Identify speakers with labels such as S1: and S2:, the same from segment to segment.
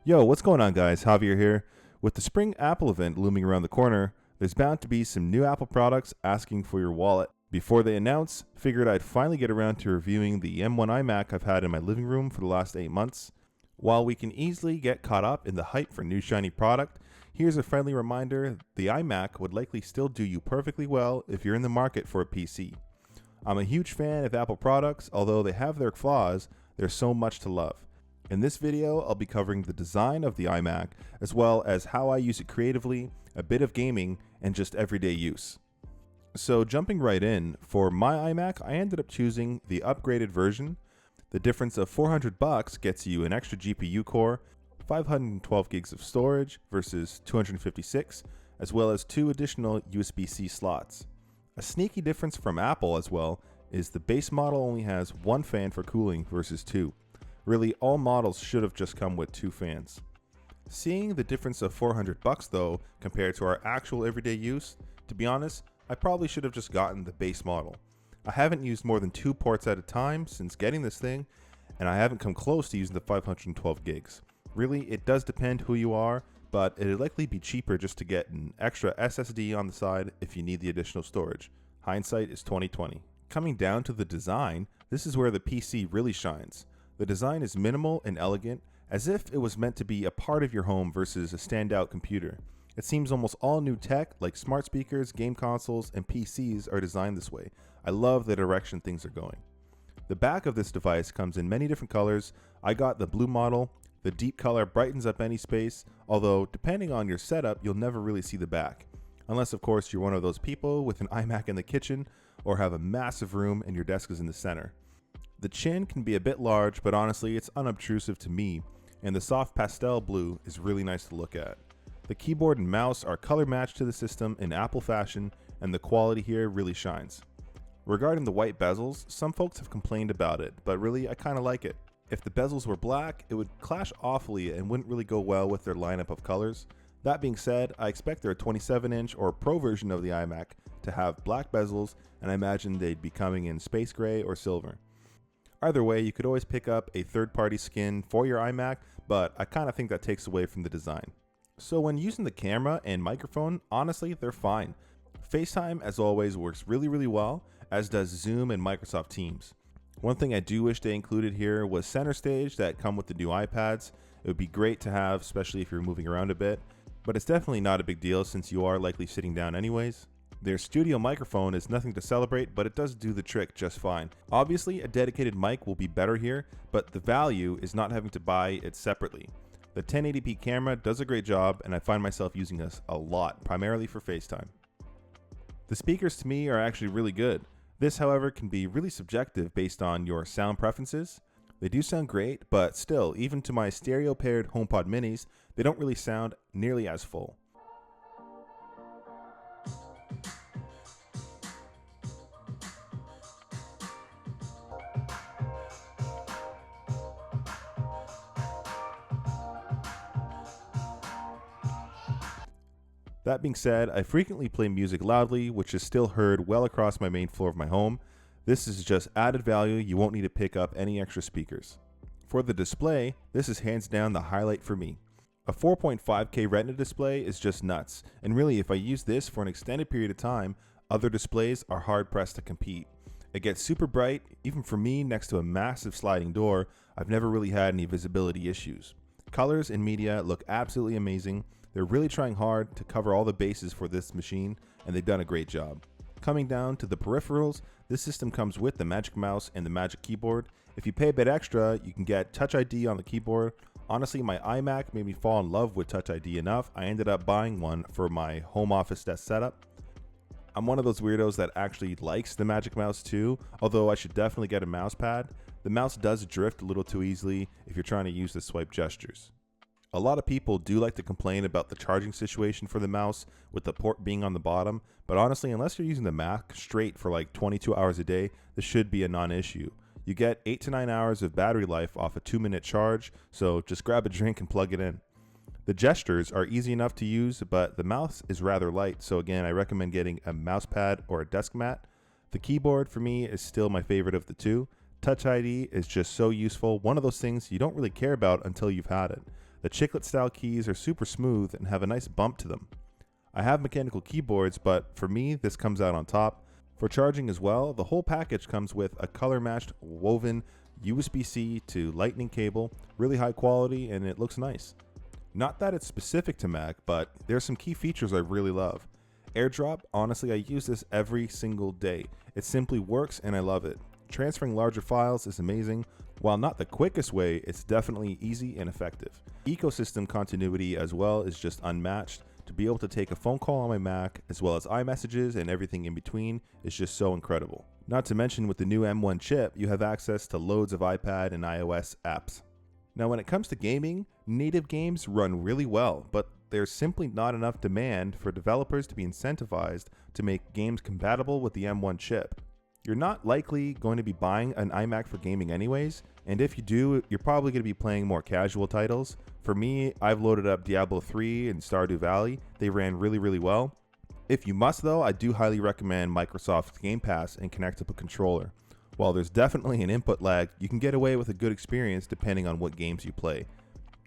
S1: Yo, what's going on, guys? Javier here. With the spring Apple event looming around the corner, there's bound to be some new Apple products asking for your wallet. Before they announce, figured I'd finally get around to reviewing the M1 iMac I've had in my living room for the last 8 months. While we can easily get caught up in the hype for new shiny product, here's a friendly reminder: the iMac would likely still do you perfectly well if you're in the market for a PC. I'm a huge fan of Apple products, although they have their flaws, there's so much to love. In this video, I'll be covering the design of the iMac, as well as how I use it creatively, a bit of gaming, and just everyday use. So jumping right in, for my iMac, I ended up choosing the upgraded version. The difference of $400 gets you an extra GPU core, 512 gigs of storage versus 256, as well as 2 additional USB-C slots. A sneaky difference from Apple as well is the base model only has 1 fan for cooling versus 2. Really, all models should have just come with 2 fans. Seeing the difference of $400 though, compared to our actual everyday use, to be honest, I probably should have just gotten the base model. I haven't used more than 2 ports at a time since getting this thing, and I haven't come close to using the 512 gigs. Really, it does depend who you are, but it'd likely be cheaper just to get an extra SSD on the side if you need the additional storage. Hindsight is 20/20. Coming down to the design, this is where the PC really shines. The design is minimal and elegant, as if it was meant to be a part of your home versus a standout computer. It seems almost all new tech, like smart speakers, game consoles, and PCs, are designed this way. I love the direction things are going. The back of this device comes in many different colors. I got the blue model. The deep color brightens up any space, although depending on your setup, you'll never really see the back. Unless, of course, you're one of those people with an iMac in the kitchen or have a massive room and your desk is in the center. The chin can be a bit large, but honestly, it's unobtrusive to me, and the soft pastel blue is really nice to look at. The keyboard and mouse are color matched to the system in Apple fashion, and the quality here really shines. Regarding the white bezels, some folks have complained about it, but really I kinda like it. If the bezels were black, it would clash awfully and wouldn't really go well with their lineup of colors. That being said, I expect their 27-inch or Pro version of the iMac to have black bezels, and I imagine they'd be coming in space gray or silver. Either way, you could always pick up a third-party skin for your iMac, but I kind of think that takes away from the design. So when using the camera and microphone, honestly, they're fine. FaceTime, as always, works really well, as does Zoom and Microsoft Teams. One thing I do wish they included here was Center Stage that come with the new iPads. It would be great to have, especially if you're moving around a bit, but it's definitely not a big deal since you are likely sitting down anyways. Their studio microphone is nothing to celebrate, but it does do the trick just fine. Obviously, a dedicated mic will be better here, but the value is not having to buy it separately. The 1080p camera does a great job, and I find myself using this a lot, primarily for FaceTime. The speakers to me are actually really good. This, however, can be really subjective based on your sound preferences. They do sound great, but still, even to my stereo-paired HomePod minis, they don't really sound nearly as full. That being said, I frequently play music loudly, which is still heard well across my main floor of my home. This is just added value. You won't need to pick up any extra speakers. For the display, this is hands down the highlight for me. A 4.5K Retina display is just nuts, and really if I use this for an extended period of time, other displays are hard pressed to compete. It gets super bright. Even for me, next to a massive sliding door, I've never really had any visibility issues. Colors and media look absolutely amazing. They're really trying hard to cover all the bases for this machine, and they've done a great job. Coming down to the peripherals, this system comes with the Magic Mouse and the Magic Keyboard. If you pay a bit extra, you can get Touch ID on the keyboard. Honestly, my iMac made me fall in love with Touch ID enough, I ended up buying one for my home office desk setup. I'm one of those weirdos that actually likes the Magic Mouse too, although I should definitely get a mouse pad. The mouse does drift a little too easily if you're trying to use the swipe gestures. A lot of people do like to complain about the charging situation for the mouse with the port being on the bottom, but honestly, unless you're using the Mac straight for like 22 hours a day, this should be a non-issue. You get 8 to 9 hours of battery life off a 2-minute charge, so just grab a drink and plug it in. The gestures are easy enough to use, but the mouse is rather light, so again, I recommend getting a mouse pad or a desk mat. The keyboard for me is still my favorite of the two. Touch ID is just so useful, one of those things you don't really care about until you've had it. The chiclet style keys are super smooth and have a nice bump to them. I have mechanical keyboards, but for me, this comes out on top. For charging as well, the whole package comes with a color matched woven USB-C to lightning cable, really high quality, and it looks nice. Not that it's specific to Mac, but there's some key features I really love. AirDrop, honestly, I use this every single day. It simply works and I love it. Transferring larger files is amazing. While not the quickest way, it's definitely easy and effective. Ecosystem continuity as well is just unmatched. To be able to take a phone call on my Mac, as well as iMessages and everything in between, is just so incredible. Not to mention with the new M1 chip, you have access to loads of iPad and iOS apps. Now when it comes to gaming, native games run really well, but there's simply not enough demand for developers to be incentivized to make games compatible with the M1 chip. You're not likely going to be buying an iMac for gaming anyways, and if you do, you're probably going to be playing more casual titles. For me, I've loaded up Diablo 3 and Stardew Valley. They ran really well. If you must though, I do highly recommend Microsoft's Game Pass and connect up a controller. While there's definitely an input lag, you can get away with a good experience depending on what games you play.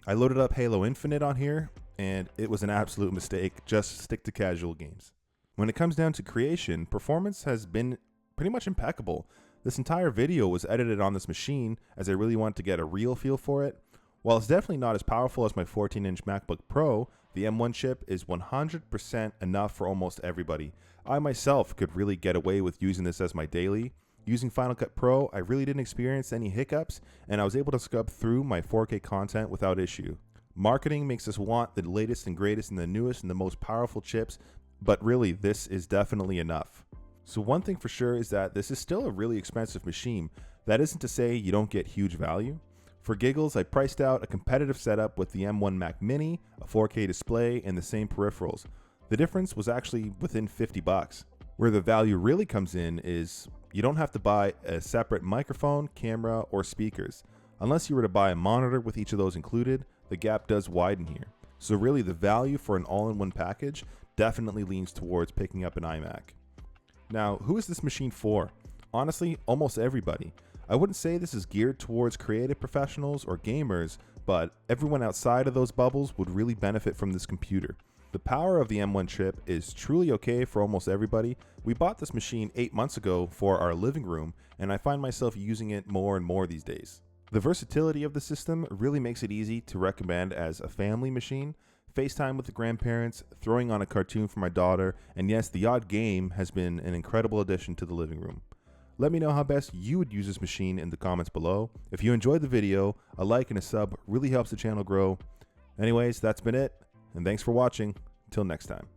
S1: I loaded up Halo Infinite on here, and it was an absolute mistake. Just stick to casual games. When it comes down to creation, performance has been pretty much impeccable. This entire video was edited on this machine as I really wanted to get a real feel for it. While it's definitely not as powerful as my 14-inch MacBook Pro, the M1 chip is 100% enough for almost everybody. I myself could really get away with using this as my daily. Using Final Cut Pro, I really didn't experience any hiccups, and I was able to scrub through my 4K content without issue. Marketing makes us want the latest and greatest and the newest and the most powerful chips, but really this is definitely enough. So one thing for sure is that this is still a really expensive machine. That isn't to say you don't get huge value. For giggles, I priced out a competitive setup with the M1 Mac Mini, a 4K display, and the same peripherals. The difference was actually within $50. Where the value really comes in is you don't have to buy a separate microphone, camera, or speakers. Unless you were to buy a monitor with each of those included, the gap does widen here. So really the value for an all-in-one package definitely leans towards picking up an iMac. Now, who is this machine for? Honestly, almost everybody. I wouldn't say this is geared towards creative professionals or gamers, but everyone outside of those bubbles would really benefit from this computer. The power of the M1 chip is truly okay for almost everybody. We bought this machine 8 months ago for our living room, and I find myself using it more and more these days. The versatility of the system really makes it easy to recommend as a family machine. FaceTime with the grandparents, throwing on a cartoon for my daughter, and yes, the odd game has been an incredible addition to the living room. Let me know how best you would use this machine in the comments below. If you enjoyed the video, a like and a sub really helps the channel grow. Anyways, that's been it, and thanks for watching. Until next time.